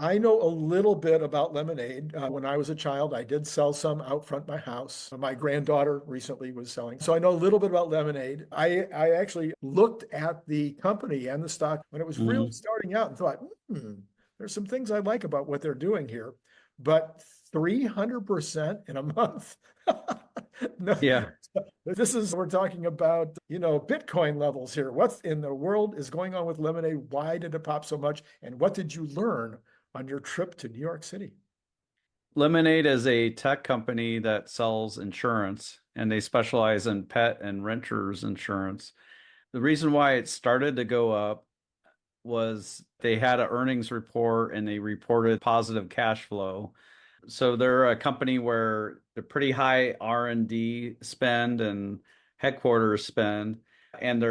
I know a little bit about lemonade. When I was a child, I did sell some out front my house. My granddaughter recently was selling. So I know a little bit about lemonade. I actually looked at the company and the stock when it was really Mhm. starting out and thought, there's some things I like about what they're doing here. But 300% in a month. No, Yeah. we're talking about, Bitcoin levels here. What in the world is going on with lemonade? Why did it pop so much? And what did you learn on your trip to New York City? Lemonade is a tech company that sells insurance, and they specialize in pet and renters insurance. The reason why it started to go up was they had an earnings report and they reported positive cash flow. So they're a company where they're pretty high R&D spend and headquarters spend, and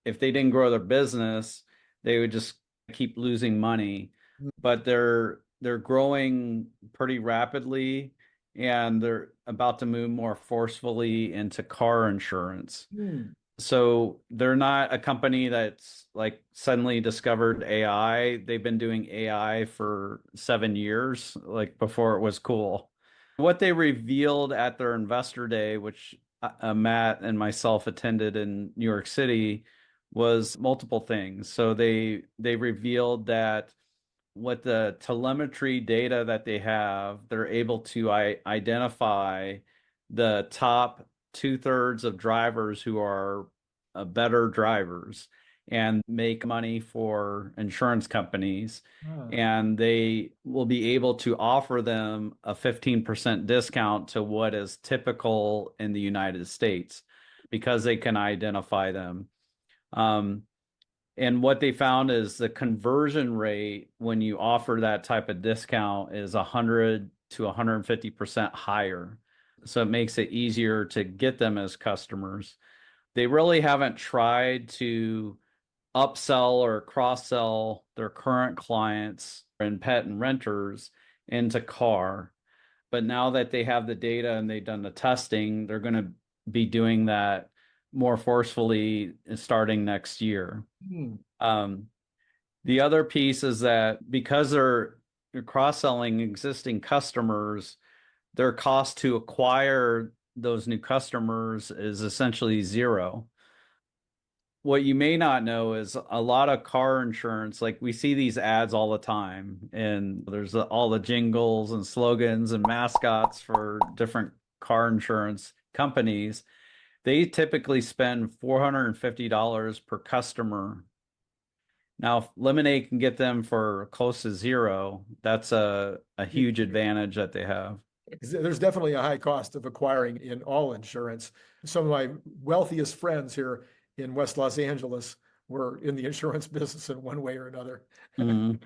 if they didn't grow their business, they would just keep losing money. But they're growing pretty rapidly, and they're about to move more forcefully into car insurance. Hmm. So they're not a company that's like suddenly discovered AI. They've been doing AI for 7 years, like before it was cool. What they revealed at their investor day, which Matt and myself attended in New York City, was multiple things. So they revealed that with the telemetry data that they have, they're able to identify the top two-thirds of drivers who are better drivers and make money for insurance companies. Ah. And they will be able to offer them a 15% discount to what is typical in the United States because they can identify them. Um, and what they found is the conversion rate when you offer that type of discount is 100 to 150% higher. So it makes it easier to get them as customers. They really haven't tried to upsell or cross sell their current clients and pet and renters into car. But now that they have the data and they've done the testing, they're going to be doing that more forcefully starting next year. Hmm. Um, the other piece is that because they're cross-selling existing customers, their cost to acquire those new customers is essentially zero. What you may not know is a lot of car insurance, like we see these ads all the time, and there's all the jingles and slogans and mascots for different car insurance companies. They typically spend $450 per customer. Now, if Lemonade can get them for close to zero, that's a huge advantage that they have. There's definitely a high cost of acquiring in all insurance. Some of my wealthiest friends here in West Los Angeles were in the insurance business in one way or another. Mhm.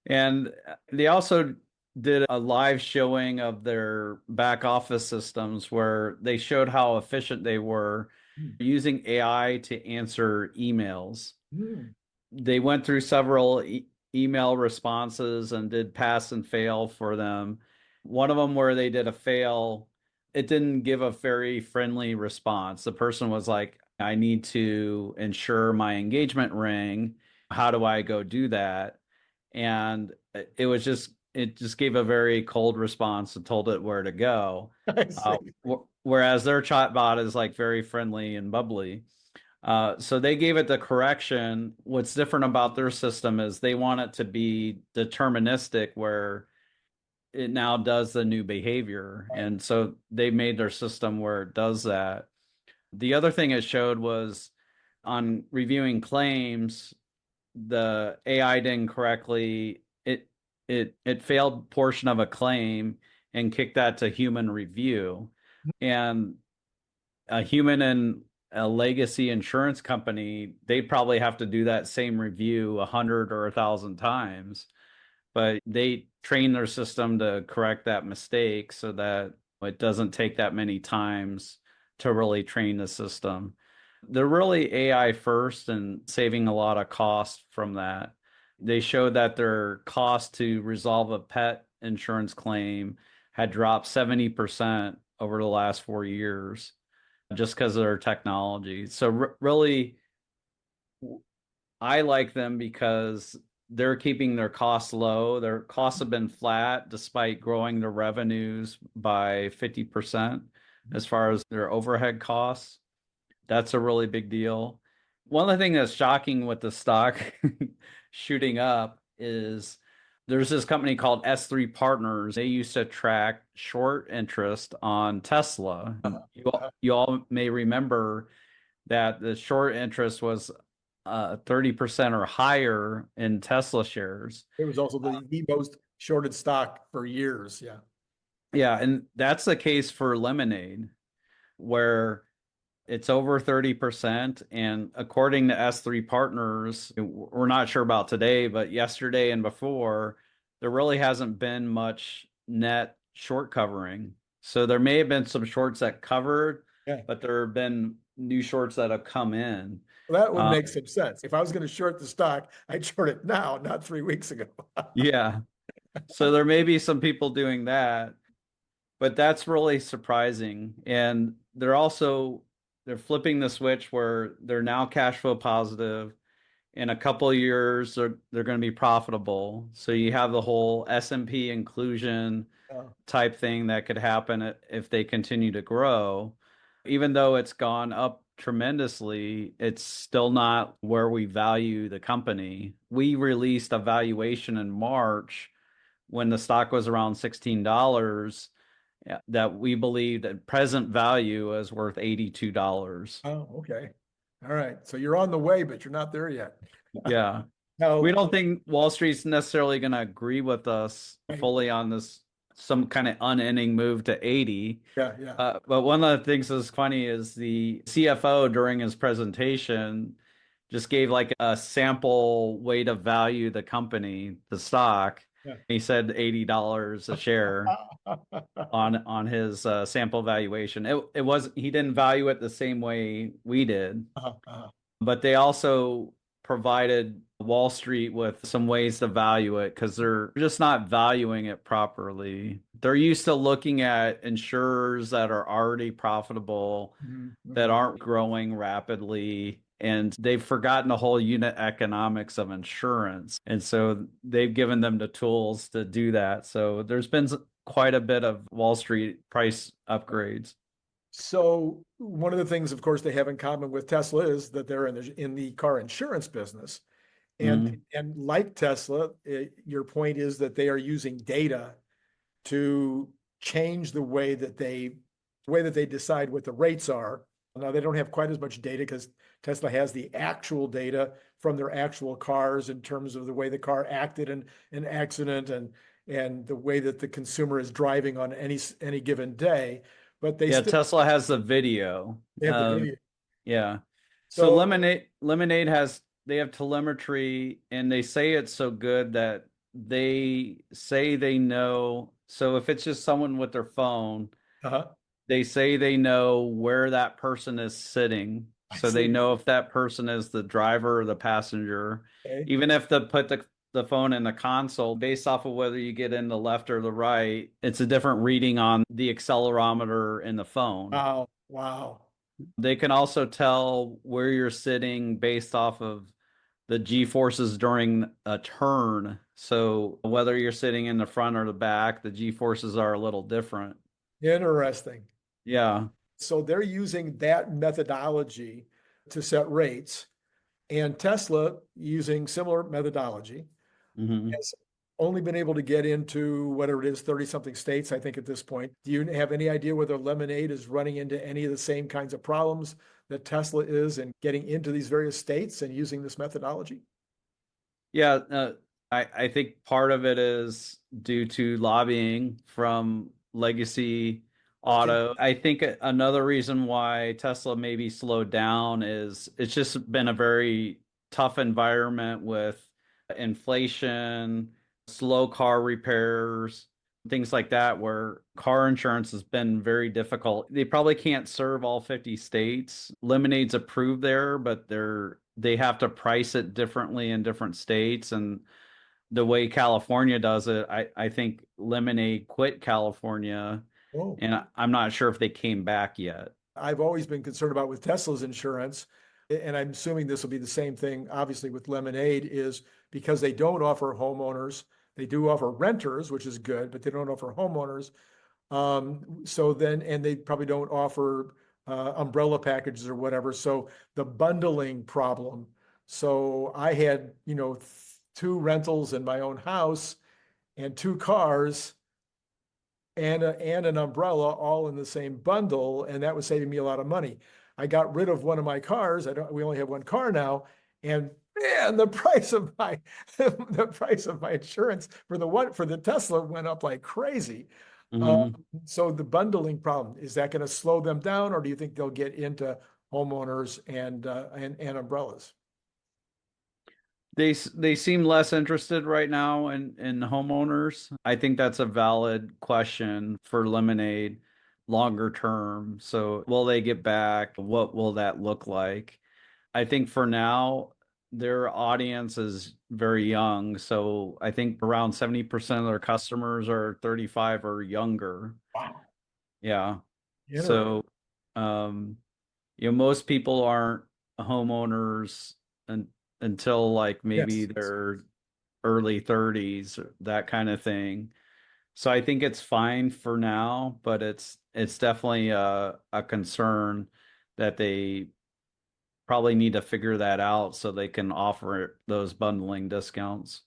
And they also did a live showing of their back office systems where they showed how efficient they were using AI to answer emails. Hmm. They went through several email responses and did pass and fail for them. One of them where they did a fail, it didn't give a very friendly response. The person was like, I need to ensure my engagement ring. How do I go do that? And it just gave a very cold response and told it where to go. I see. Whereas their chatbot is like very friendly and bubbly. So they gave it the correction. What's different about their system is they want it to be deterministic, where it now does the new behavior. And so they made their system where it does that. The other thing it showed was on reviewing claims, the AI didn't correctly, it failed portion of a claim and kicked that to human review. And a human in a legacy insurance company, they probably have to do that same review 100 or 1,000 times, but they train their system to correct that mistake so that it doesn't take that many times to really train the system. They're really AI first and saving a lot of cost from that. They showed that their cost to resolve a pet insurance claim had dropped 70% over the last 4 years just because of their technology. So really, I like them because they're keeping their costs low. Their costs have been flat despite growing their revenues by 50% as far as their overhead costs. That's a really big deal. One of the things that's shocking with the stock shooting up is there's this company called S3 Partners. They used to track short interest on Tesla. You all may remember that the short interest was 30% or higher in Tesla shares. It was also the most shorted stock for years. Yeah. Yeah, and that's the case for Lemonade, where it's over 30%. And according to S3 Partners, we're not sure about today, but yesterday and before, there really hasn't been much net short covering. So there may have been some shorts that covered, Yeah. but there have been new shorts that have come in. Well, that would make some sense. If I was going to short the stock, I'd short it now, not 3 weeks ago. Yeah. So there may be some people doing that, but that's really surprising. And they're flipping the switch where they're now cash flow positive. In a couple of years, they're going to be profitable. So you have the whole S&P inclusion Oh, type thing that could happen if they continue to grow. Even though it's gone up tremendously, it's still not where we value the company. We released a valuation in March when the stock was around $16 that we believed at present value is worth $82. oh, okay. All right. So you're on the way, but you're not there yet. Yeah. Now, We don't think Wall Street's necessarily going to agree with us fully on this, some kind of unending move to 80. yeah, yeah. But one of the things that's funny is the CFO during his presentation just gave like a sample way to value the company, the stock. Yeah. He said $80 a share on his sample valuation. It was he didn't value it the same way we did, but they also provided Wall Street with some ways to value it because they're just not valuing it properly. They're used to looking at insurers that are already profitable, that aren't growing rapidly, and they've forgotten the whole unit economics of insurance. And so they've given them the tools to do that. So there's been quite a bit of Wall Street price upgrades. So one of the things, of course, they have in common with Tesla is that they're in the car insurance business. And like Tesla, your point is that they are using data to change the way that they decide what the rates are. Now they don't have quite as much data because Tesla has the actual data from their actual cars in terms of the way the car acted in an accident and the way that the consumer is driving on any given day. But Tesla has the video. They have the video. Yeah. So So Lemonade they have telemetry, and they say it's so good that they say they know. So if it's just someone with their phone, they say they know where that person is sitting. So they know if that person is the driver or the passenger. Okay. Even if they put the phone in the console, based off of whether you get in the left or the right, it's a different reading on the accelerometer in the phone. Wow. They can also tell where you're sitting based off of the G-forces during a turn. So whether you're sitting in the front or the back, the G-forces are a little different. Interesting. Yeah. So they're using that methodology to set rates, and Tesla, using similar methodology, has only been able to get into whatever it is, 30 something states, I think, at this point. Do you have any idea whether Lemonade is running into any of the same kinds of problems that Tesla is in getting into these various states and using this methodology? Yeah, I think part of it is due to lobbying from legacy auto. I think another reason why Tesla maybe slowed down is it's just been a very tough environment with inflation, slow car repairs, things like that, where car insurance has been very difficult. They probably can't serve all 50 states. Lemonade's approved there, but they have to price it differently in different states. And the way California does it, I think Lemonade quit California, and I'm not sure if they came back yet. I've always been concerned about with Tesla's insurance and I'm assuming this will be the same thing, obviously, with Lemonade, is because they don't offer homeowners. They do offer renters, which is good, but they don't offer homeowners. So then, and they probably don't offer umbrella packages or whatever. So the bundling problem. So I had, two rentals in my own house and two cars and an umbrella all in the same bundle, and that was saving me a lot of money. I got rid of one of my cars. We only have one car now, and man, the price of my the price of my insurance for the Tesla went up like crazy. Mhm. So the bundling problem, is that going to slow them down, or do you think they'll get into homeowners and umbrellas? They seem less interested right now in homeowners. I think that's a valid question for Lemonade longer term. So will they get back? What will that look like? I think for now, their audience is very young. So I think around 70% of their customers are 35 or younger. Wow. Yeah. Interesting. So, um, most people aren't homeowners and until like maybe Yes. their early 30s, that kind of thing. So I think it's fine for now, but it's definitely a concern that they probably need to figure that out so they can offer those bundling discounts.